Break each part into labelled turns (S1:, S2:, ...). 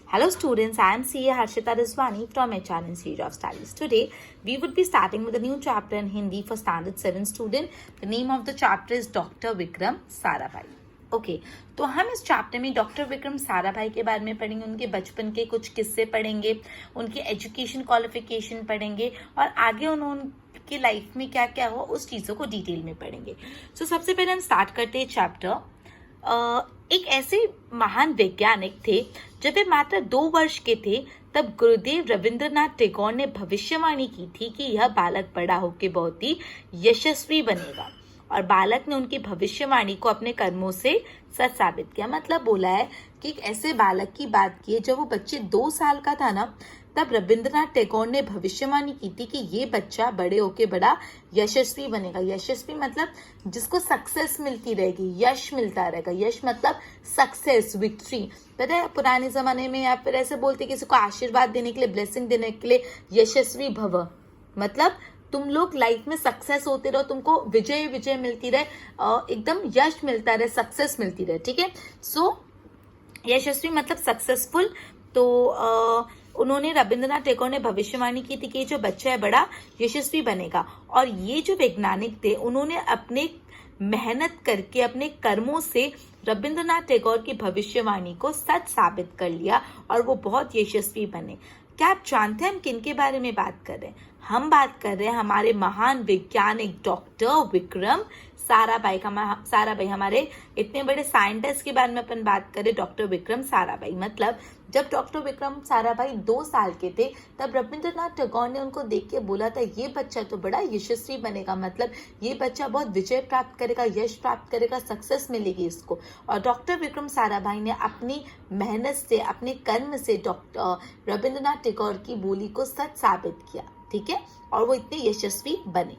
S1: Hello students, I am CA Harshita Rizwani from HR Institute of Studies. Today, we would be starting with a new chapter in Hindi for Standard 7 student. The name of the chapter is Dr. Vikram Sarabhai. Okay तो हम इस chapter में doctor Vikram Sarabhai के बारे में पढ़ेंगे, उनके बचपन के कुछ किस्से पढ़ेंगे, उनकी एजुकेशन क्वालिफिकेशन पढ़ेंगे और आगे उनकी लाइफ में क्या क्या हुआ उस चीज़ों को डिटेल में पढ़ेंगे। सो सबसे पहले हम स्टार्ट करते हैं चैप्टर। एक ऐसे महान वैज्ञानिक थे जब वे मात्र 2 वर्ष के थे तब गुरुदेव रविंद्रनाथ टैगोर ने भविष्यवाणी की थी कि यह बालक बड़ा होकर बहुत ही यशस्वी बनेगा और बालक ने उनकी भविष्यवाणी को अपने कर्मों से सच साबित किया। मतलब बोला है कि एक ऐसे बालक की बात की है जब वो बच्चे 2 साल का था ना, तब रविंद्रनाथ टैगोर ने भविष्यवाणी की थी कि ये बच्चा बड़े होके बड़ा यशस्वी बनेगा। यशस्वी मतलब जिसको सक्सेस मिलती रहेगी, यश मिलता रहेगा। यश मतलब सक्सेस, विक्ट्री। पता है पुराने जमाने में या फिर ऐसे बोलते किसी को आशीर्वाद देने के लिए, ब्लेसिंग देने के लिए यशस्वी भव, मतलब तुम लोग लाइफ में सक्सेस होते रहो, तुमको विजय विजय मिलती रहे, एकदम यश मिलता रहे, सक्सेस मिलती रहे। ठीक है, सो यशस्वी मतलब सक्सेसफुल। तो उन्होंने रविंद्रनाथ टैगोर ने भविष्यवाणी की थी कि जो बच्चा है बड़ा यशस्वी बनेगा। और ये जो वैज्ञानिक थे उन्होंने अपने मेहनत करके, अपने कर्मों से रविंद्रनाथ टैगोर की भविष्यवाणी को सच साबित कर लिया और वो बहुत यशस्वी बने। क्या आप जानते हैं हम किन के बारे में बात कर रहे हैं? हम बात कर रहे हैं हमारे महान वैज्ञानिक डॉक्टर विक्रम साराभाई का। साराभाई हमारे इतने बड़े साइंटिस्ट के बारे में अपन बात करें, डॉक्टर विक्रम साराभाई। मतलब जब डॉक्टर विक्रम साराभाई 2 साल के थे तब रविंद्रनाथ टैगोर ने उनको देख के बोला था ये बच्चा तो बड़ा यशस्वी बनेगा, मतलब ये बच्चा बहुत विजय प्राप्त करेगा, यश प्राप्त करेगा, सक्सेस मिलेगी इसको। और डॉक्टर विक्रम साराभाई ने अपनी मेहनत से, अपने कर्म से डॉक्टर रविंद्रनाथ टैगोर की बोली को सच साबित किया। ठीक है, और वो इतने यशस्वी बने।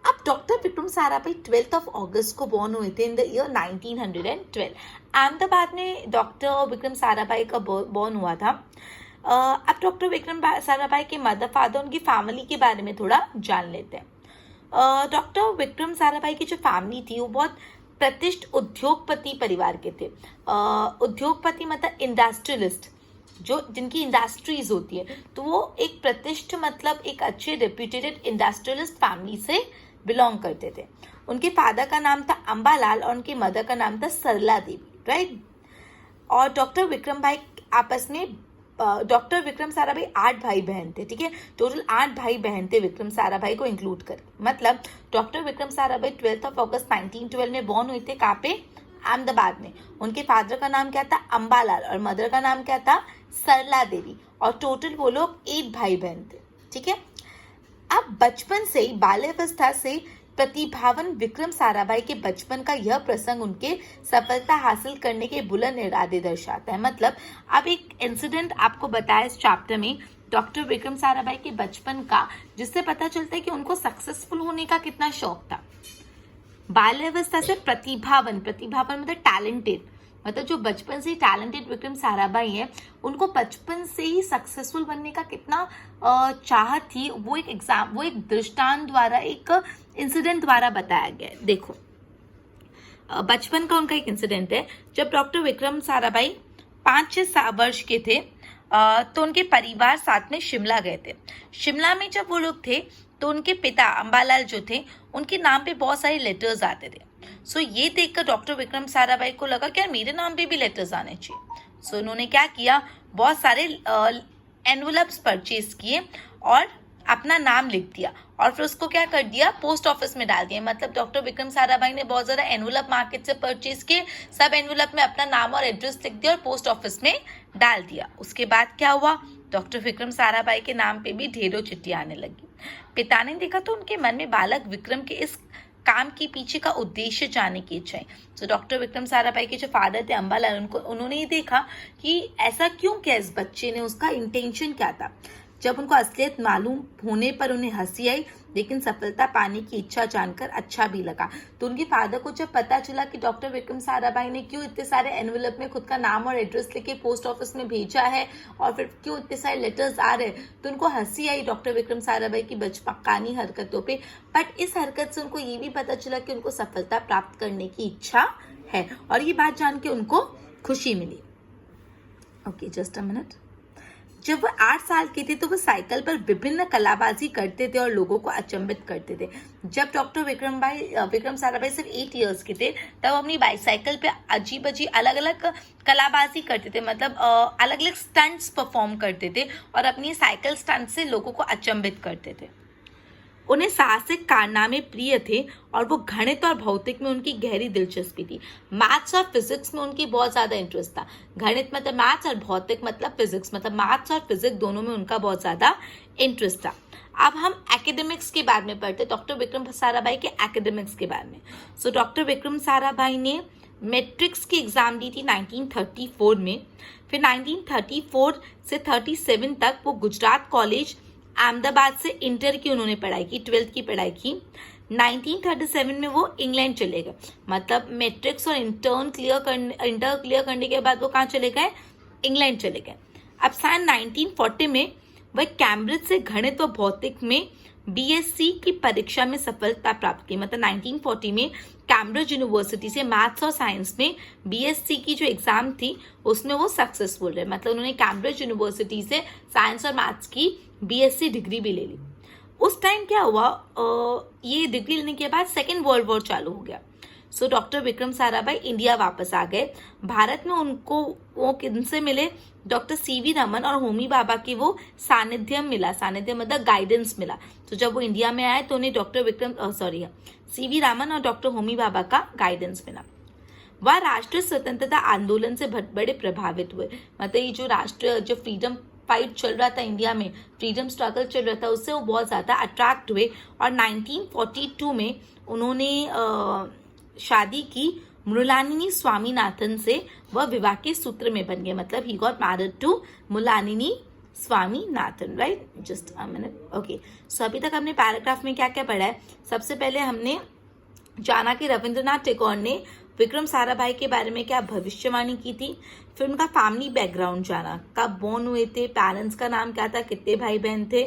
S1: अब डॉक्टर विक्रम साराभाई 12 अगस्त को बॉर्न हुए थे इन द ईयर 1912। अहमदाबाद में डॉक्टर विक्रम साराभाई का बॉर्न हुआ था। अब डॉक्टर विक्रम साराभाई के मदर फादर, उनकी फैमिली के बारे में थोड़ा जान लेते हैं। डॉक्टर विक्रम साराभाई की जो फैमिली थी वो बहुत प्रतिष्ठित उद्योगपति परिवार के थे। उद्योगपति मतलब इंडस्ट्रियलिस्ट, जो जिनकी इंडस्ट्रीज होती है, तो वो एक प्रतिष्ठित मतलब एक अच्छे रेप्यूटेड इंडस्ट्रियलिस्ट फैमिली से बिलोंग करते थे। उनके फादर का नाम था अंबालाल और उनकी मदर का नाम था सरला देवी, राइट। और डॉक्टर विक्रम भाई आपस में, डॉक्टर विक्रम साराभाई 8 भाई बहन थे। ठीक है, टोटल 8 भाई बहन थे विक्रम साराभाई को इंक्लूड कर। मतलब डॉक्टर विक्रम साराभाई 12 अगस्त 1912 में बॉर्न हुए थे। कहाँ पे? अहमदाबाद में। उनके फादर का नाम क्या था? अंबालाल, और मदर का नाम क्या था? सरला देवी। और टोटल वो लोग 8 भाई बहन थे। ठीक है, अब बचपन से ही, बाल्यावस्था से प्रतिभावान विक्रम साराभाई के बचपन का यह प्रसंग उनके सफलता हासिल करने के बुलंद इरादे दर्शाता है। मतलब अब एक इंसिडेंट आपको बताया इस चैप्टर में डॉक्टर विक्रम साराभाई के बचपन का, जिससे पता चलता है कि उनको सक्सेसफुल होने का कितना शौक था। बाल्यावस्था से प्रतिभावान, प्रतिभावान मतलब टैलेंटेड, मतलब जो बचपन से ही टैलेंटेड विक्रम साराभाई है, उनको बचपन से ही सक्सेसफुल बनने का कितना चाहत थी, वो एक दृष्टांत द्वारा, एक इंसिडेंट द्वारा बताया गया है। देखो, बचपन का उनका एक इंसिडेंट है। जब डॉक्टर विक्रम साराभाई 5-6 वर्ष के थे तो उनके परिवार साथ में शिमला गए थे। शिमला में जब वो लोग थे तो उनके पिता अंबालाल जो थे, उनके नाम पे बहुत सारे लेटर्स आते थे। सो ये देखकर डॉक्टर विक्रम साराभाई को लगा कि यार मेरे नाम पे भी लेटर्स आने चाहिए। सो उन्होंने क्या किया, बहुत सारे एनवलप्स परचेज किए और अपना नाम लिख दिया और फिर उसको क्या कर दिया, पोस्ट ऑफिस में डाल दिया। मतलब डॉक्टर विक्रम साराभाई ने बहुत ज्यादा एनवलप मार्केट से परचेज किए, सब एनवलप में अपना नाम और एड्रेस लिख दिया और पोस्ट ऑफिस में डाल दिया। उसके बाद क्या हुआ, डॉक्टर विक्रम साराभाई के नाम पे भी ढेरों चिट्ठी आने लगी। पिता ने देखा तो उनके मन में बालक विक्रम के इस काम के पीछे का उद्देश्य जानने की इच्छा है। तो डॉक्टर विक्रम साराभाई के जो फादर थे अंबालाल, उन्होंने ये देखा कि ऐसा क्यों किया इस बच्चे ने, उसका इंटेंशन क्या था। जब उनको असलियत मालूम होने पर उन्हें हंसी आई, लेकिन सफलता पाने की इच्छा जानकर अच्छा भी लगा। तो उनके फादर को जब पता चला कि डॉक्टर विक्रम साराभाई ने क्यों इतने सारे एनवेलप में खुद का नाम और एड्रेस लेके पोस्ट ऑफिस में भेजा है और फिर क्यों इतने सारे लेटर्स आ रहे हैं, तो उनको हंसी आई डॉक्टर विक्रम साराभाई की बचपकानी हरकतों पे। बट इस हरकत से उनको ये भी पता चला कि उनको सफलता प्राप्त करने की इच्छा है और ये बात जान के उनको खुशी मिली। Okay, just a minute. जब वो 8 साल के थे तो वो साइकिल पर विभिन्न कलाबाजी करते थे और लोगों को अचंभित करते थे। जब डॉक्टर विक्रम साराभाई सिर्फ 8 इयर्स के थे तब अपनी बाईसाइकिल पे अजीब अजीब अलग अलग कलाबाजी करते थे, मतलब अलग अलग स्टंट्स परफॉर्म करते थे और अपनी साइकिल स्टंट से लोगों को अचंभित करते थे। उन्हें साहसिक कारनामे प्रिय थे और वो गणित और भौतिक में उनकी गहरी दिलचस्पी थी। मैथ्स और फिजिक्स में उनकी बहुत ज्यादा इंटरेस्ट था। गणित मतलब मैथ्स और भौतिक मतलब फिजिक्स, मतलब मैथ्स और फिजिक्स दोनों में उनका बहुत ज्यादा इंटरेस्ट था। अब हम एकेडमिक्स के बारे में पढ़ते, डॉक्टर विक्रम साराभाई के एकेडमिक्स के बारे में। सो डॉक्टर विक्रम साराभाई ने मैट्रिक्स की एग्जाम दी थी 1934 में। फिर 1934 से 37 तक वो गुजरात कॉलेज अहमदाबाद से इंटर की उन्होंने पढ़ाई की, 12th की पढ़ाई की। 1937 में वो इंग्लैंड चले गए, मतलब मैट्रिक्स और इंटर क्लियर करने के बाद वो कहाँ चले गए, इंग्लैंड चले गए। अब सन 1940 में वह कैम्ब्रिज से गणित और भौतिक में बीएससी की परीक्षा में सफलता प्राप्त की, मतलब 1940 में कैम्ब्रिज यूनिवर्सिटी से मैथ्स और साइंस में बीएससी की जो एग्जाम थी उसमें वो सक्सेसफुल रहे, मतलब उन्होंने कैम्ब्रिज यूनिवर्सिटी से साइंस और मैथ्स की बीएससी डिग्री भी ले ली। उस टाइम क्या हुआ, ये डिग्री लेने के बाद सेकेंड वर्ल्ड वॉर चालू हो गया। So doctor Vikram Sarabhai India वापस आ गए। भारत में उनको वो किनसे मिले, डॉक्टर सीवी रमन और होमी भाभा की वो सानिध्य मिला, सानिध्य मतलब गाइडेंस मिला। तो जब वो इंडिया में आए तो उन्हें सीवी रामन और डॉक्टर होमी भाभा का गाइडेंस मिला। वह राष्ट्रीय स्वतंत्रता आंदोलन से बड़े प्रभावित हुए, मतलब ये जो फ्रीडम फाइट चल रहा था इंडिया में, फ्रीडम स्ट्रगल चल रहा था, उससे वो बहुत ज्यादा अट्रैक्ट हुए और 1942 में उन्होंने शादी की मृणालिनी स्वामीनाथन से। वह विवाह के सूत्र में बन गए, मतलब he got married to Mrinalini Swaminathan, right. Just a minute. Okay, so अभी तक हमने पैराग्राफ में क्या क्या पढ़ा है। सबसे पहले हमने जाना कि रविंद्रनाथ टैगोर ने विक्रम साराभाई के बारे में क्या भविष्यवाणी की थी। फिर उनका फैमिली बैकग्राउंड जाना, कब बोर्न हुए थे, पेरेंट्स का नाम क्या था, कितने भाई बहन थे।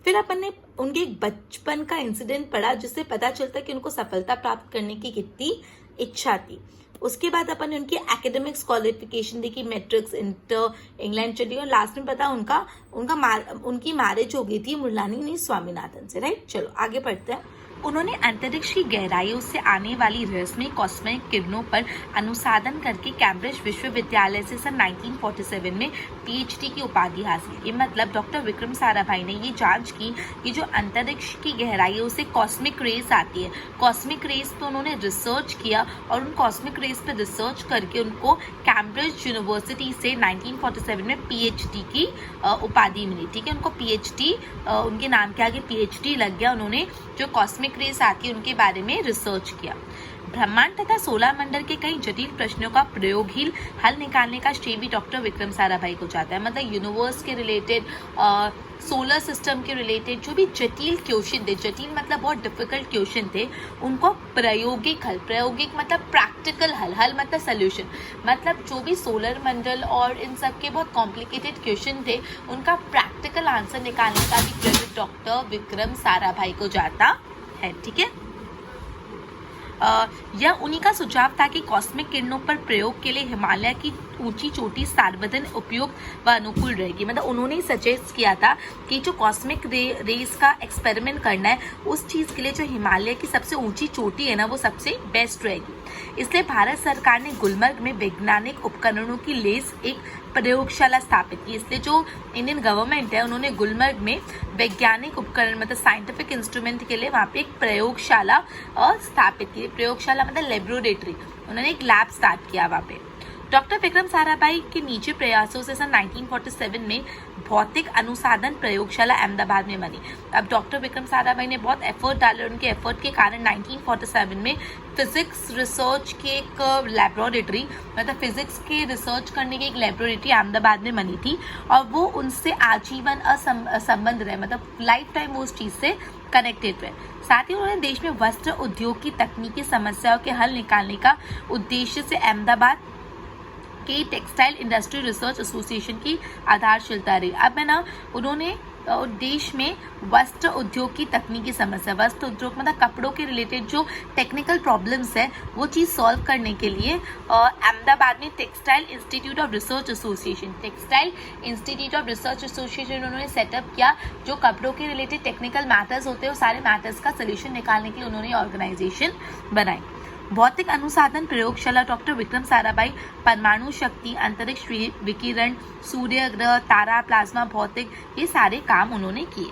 S1: फिर अपन ने उनके एक बचपन का इंसिडेंट पढ़ा जिससे पता चलता कि उनको सफलता प्राप्त करने की कितनी इच्छा थी। उसके बाद अपन ने उनकी एकेडमिक्स क्वालिफिकेशन देखी, मैट्रिक्स, इंटर, इंग्लैंड चली, और लास्ट में पता उनकी मैरिज हो गई थी मृणालिनी स्वामीनाथन से, राइट। चलो आगे पढ़ते हैं। उन्होंने अंतरिक्ष की गहराइयों से आने वाली रहस्यमय कॉस्मिक किरणों पर अनुसंधान करके कैम्ब्रिज विश्वविद्यालय से सन 1947 में पीएचडी की उपाधि हासिल की। मतलब डॉक्टर विक्रम साराभाई ने ये जांच की कि जो अंतरिक्ष की गहराइयों से कॉस्मिक रेस आती है, कॉस्मिक रेस पे उन्होंने रिसर्च किया और उन कॉस्मिक रेस पे रिसर्च करके उनको कैम्ब्रिज यूनिवर्सिटी से 1947 में पीएचडी की उपाधि मिली। ठीक है, उनको पीएचडी, उनके नाम के आगे पीएचडी लग गया। उन्होंने जो कॉस्मिक रेस आती है उनके बारे में रिसर्च किया। ब्रह्मांड तथा सोलर मंडल के कई जटिल प्रश्नों का प्रयोगशील हल निकालने का श्रेय भी डॉक्टर विक्रम साराभाई को जाता है। मतलब यूनिवर्स के रिलेटेड, सोलर सिस्टम के रिलेटेड जो भी जटिल क्वेश्चन थे, जटिल मतलब बहुत डिफिकल्ट क्वेश्चन थे, उनको प्रायोगिक हल, प्रायोगिक मतलब प्रैक्टिकल हल, हल मतलब सोल्यूशन, मतलब जो भी सोलर मंडल और इन सब के बहुत कॉम्प्लिकेटेड क्वेश्चन थे उनका प्रैक्टिकल आंसर निकालने का भी क्रेडिट डॉक्टर विक्रम साराभाई को जाता है। ठीक है, यह उन्हीं का सुझाव था कि कॉस्मिक किरणों पर प्रयोग के लिए हिमालय की ऊंची चोटी सार्वजनिक उपयुक्त व अनुकूल रहेगी। मतलब उन्होंने सजेस्ट किया था कि जो कॉस्मिक रेस का एक्सपेरिमेंट करना है उस चीज के लिए जो हिमालय की सबसे ऊंची चोटी है ना वो सबसे बेस्ट रहेगी। इसलिए भारत सरकार ने गुलमर्ग में वैज्ञानिक उपकरणों की लेस एक प्रयोगशाला स्थापित की। इसलिए जो इंडियन गवर्नमेंट है उन्होंने गुलमर्ग में वैज्ञानिक उपकरण मतलब साइंटिफिक इंस्ट्रूमेंट के लिए वहाँ पे एक प्रयोगशाला स्थापित की। प्रयोगशाला मतलब लेबोरेटरी, उन्होंने एक लैब स्टार्ट किया वहाँ पे। डॉक्टर विक्रम साराभाई के निजी प्रयासों से सन 1947 में भौतिक अनुसंधान प्रयोगशाला अहमदाबाद में बनी। अब डॉक्टर विक्रम साराभाई ने बहुत एफर्ट डाले, उनके एफर्ट के कारण 1947 में फिजिक्स रिसर्च के एक लेबोरेटरी, मतलब फिजिक्स के रिसर्च करने की एक लेबोरेटरी अहमदाबाद में बनी थी और वो उनसे आजीवन संबंध रहे, मतलब लाइफ टाइम वो उस चीज़ से कनेक्टेड रहे। साथ ही उन्होंने देश में वस्त्र उद्योग की तकनीकी समस्याओं के हल निकालने का उद्देश्य से अहमदाबाद के टेक्सटाइल इंडस्ट्री रिसर्च एसोसिएशन की आधारशिलता रही। अब है ना, उन्होंने देश में वस्त्र उद्योग की तकनीकी समस्या, वस्त्र उद्योग मतलब कपड़ों के रिलेटेड जो टेक्निकल प्रॉब्लम्स है वो चीज़ सॉल्व करने के लिए अहमदाबाद में textile institute of research association उन्होंने सेटअप किया। जो कपड़ों के रिलेटेड टेक्निकल मैटर्स होते हैं, वो सारे मैटर्स का सोल्यूशन निकालने के लिए उन्होंने ऑर्गेनाइजेशन बनाई। भौतिक अनुसाधन प्रयोगशाला डॉक्टर विक्रम साराभाई, परमाणु शक्ति, अंतरिक्ष विकिरण, सूर्य ग्रह, तारा, प्लाज्मा भौतिक, ये सारे काम उन्होंने किए।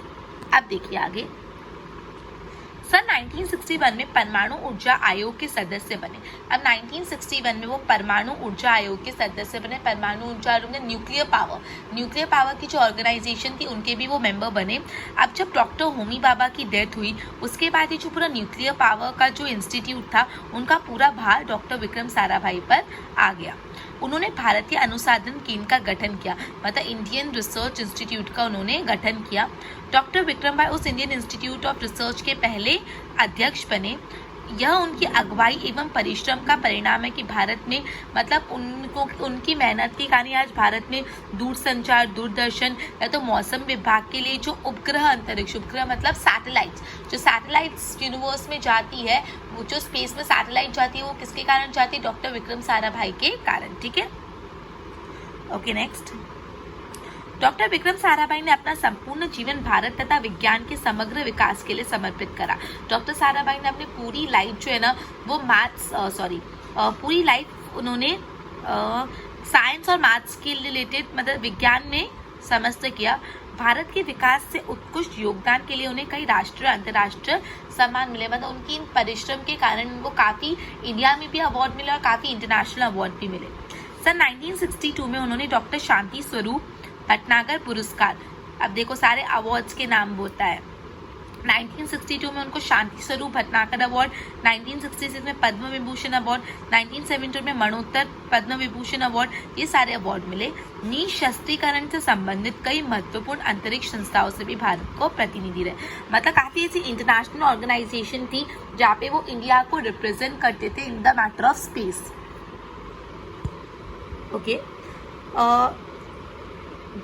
S1: अब देखिए आगे। सन 1961 में परमाणु ऊर्जा आयोग के सदस्य बने। अब 1961 में वो परमाणु ऊर्जा आयोग के सदस्य बने। परमाणु ऊर्जा आयोग में न्यूक्लियर पावर की जो ऑर्गेनाइजेशन थी उनके भी वो मेंबर बने। अब जब डॉक्टर होमी भाभा की डेथ हुई उसके बाद ये जो पूरा न्यूक्लियर पावर का जो इंस्टीट्यूट था उनका पूरा भार डॉक्टर विक्रम साराभाई पर आ गया। उन्होंने भारतीय अनुसंधान केंद्र का गठन किया, मतलब इंडियन रिसर्च इंस्टीट्यूट का उन्होंने गठन किया। डॉक्टर विक्रम भाई उस इंडियन इंस्टीट्यूट ऑफ रिसर्च के पहले अध्यक्ष बने। यह उनकी अगुवाई एवं परिश्रम का परिणाम है कि भारत में मतलब उनकी मेहनत के कारण आज भारत में दूरसंचार, दूरदर्शन या तो मौसम विभाग के लिए जो उपग्रह मतलब सैटेलाइट्स यूनिवर्स में जाती है, वो जो स्पेस में सैटेलाइट जाती है वो किसके कारण जाती है? डॉक्टर विक्रम साराभाई के कारण। ठीक है, okay next. Doctor Vikram Sarabhai ने अपना संपूर्ण जीवन भारत तथा विज्ञान के समग्र विकास के लिए समर्पित करा। डॉक्टर साराभाई ने अपनी पूरी लाइफ जो है ना वो पूरी लाइफ उन्होंने साइंस और मैथ्स के रिलेटेड मतलब विज्ञान में समस्त किया। भारत के विकास से उत्कृष्ट योगदान के लिए उन्हें कई राष्ट्रीय अंतर्राष्ट्रीय सम्मान मिले, मतलब उनकी इन परिश्रम के कारण उनको काफ़ी इंडिया में भी अवार्ड मिले और काफ़ी इंटरनेशनल अवार्ड भी मिले। सन 1962 में उन्होंने डॉक्टर शांति स्वरूप भटनागर पुरस्कार, अब देखो सारे अवार्ड्स के नाम होता है। 1962 में उनको शांति स्वरूप भटनागर अवार्ड, 1966 में पद्म विभूषण अवार्ड, 1972 में मरणोत्तर पद्म विभूषण अवार्ड, ये सारे अवार्ड मिले। निशस्त्रीकरण से संबंधित कई महत्वपूर्ण अंतरिक्ष संस्थाओं से भी भारत को प्रतिनिधि रहे, मतलब काफी ऐसी इंटरनेशनल ऑर्गेनाइजेशन थी जहाँ पे वो इंडिया को रिप्रेजेंट करते थे in the matter of space. Okay,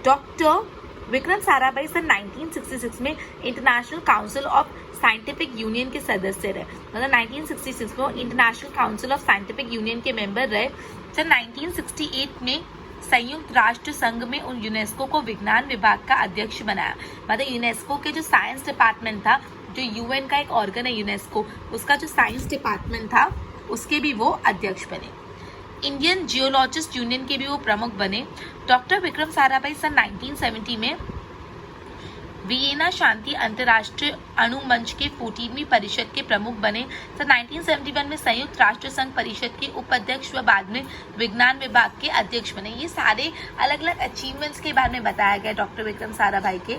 S1: doctor Vikram Sarabhai सन 1966 में International Council of Scientific Union के सदस्य रहे, मतलब 1966 में International Council of Scientific Union के मेंबर रहे। सन 1968 में संयुक्त राष्ट्र संघ में उन यूनेस्को को विज्ञान विभाग का अध्यक्ष बनाया, मतलब यूनेस्को के जो साइंस डिपार्टमेंट था, जो यूएन का एक ऑर्गन है यूनेस्को, उसका जो साइंस डिपार्टमेंट था उसके भी वो अध्यक्ष बने। इंडियन जियोलॉजिस्ट यूनियन के भी वो प्रमुख बने। डॉक्टर विक्रम साराभाई सन 1970 में वियना शांति अंतर्राष्ट्रीय अणु मंच के 14वीं परिषद के प्रमुख बने। सन 1971 में संयुक्त राष्ट्र संघ परिषद के उपाध्यक्ष व बाद में विज्ञान विभाग के अध्यक्ष बने। ये सारे अलग अलग अचीवमेंट्स के बारे में बताया गया डॉक्टर विक्रम साराभाई के।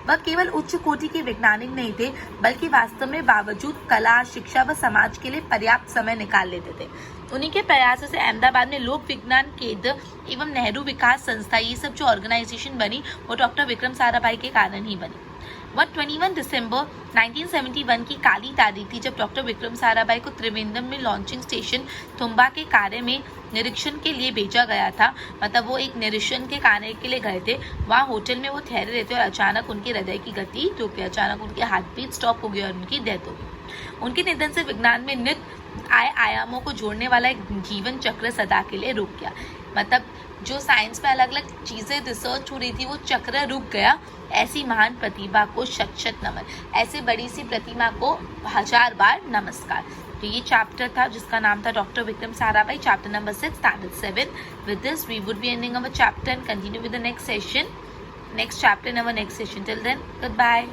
S1: वह केवल उच्च कोटि के वैज्ञानिक नहीं थे, बल्कि वास्तव में बावजूद कला, शिक्षा व समाज के लिए पर्याप्त समय निकाल लेते थे। उन्हीं के प्रयासों से अहमदाबाद में लोक विज्ञान केंद्र एवं नेहरू विकास संस्था, ये सब जो ऑर्गेनाइजेशन बनी वो डॉक्टर विक्रम साराभाई के कारण ही बनी। वह 21 दिसंबर 1971 की काली तारीख थी जब डॉक्टर विक्रम साराभाई को त्रिवेंद्रम में लॉन्चिंग स्टेशन तुम्बा के कार्य में निरीक्षण के लिए भेजा गया था, मतलब वो एक निरीक्षण के कार्य के लिए गए थे। वहाँ होटल में वो ठहरे रहते और अचानक उनके हृदय की गति रुक गई, अचानक उनके हार्ट बीट स्टॉप हो गई और उनकी डेथ हो गई। उनके निधन से विज्ञान में नित आयामों को जोड़ने वाला एक जीवन चक्र सदा के लिए रुक गया, मतलब जो साइंस में अलग अलग चीज़ें रिसर्च हो रही थी वो चक्र रुक गया। ऐसी महान प्रतिभा को शत शत नमन, ऐसे बड़ी सी प्रतिमा को 1000 बार नमस्कार। तो ये चैप्टर था जिसका नाम था doctor Vikram Sarabhai, chapter number 6, standard 7। With this we would be ending our chapter and continue with the next session, next chapter in our next session. Till then, good bye.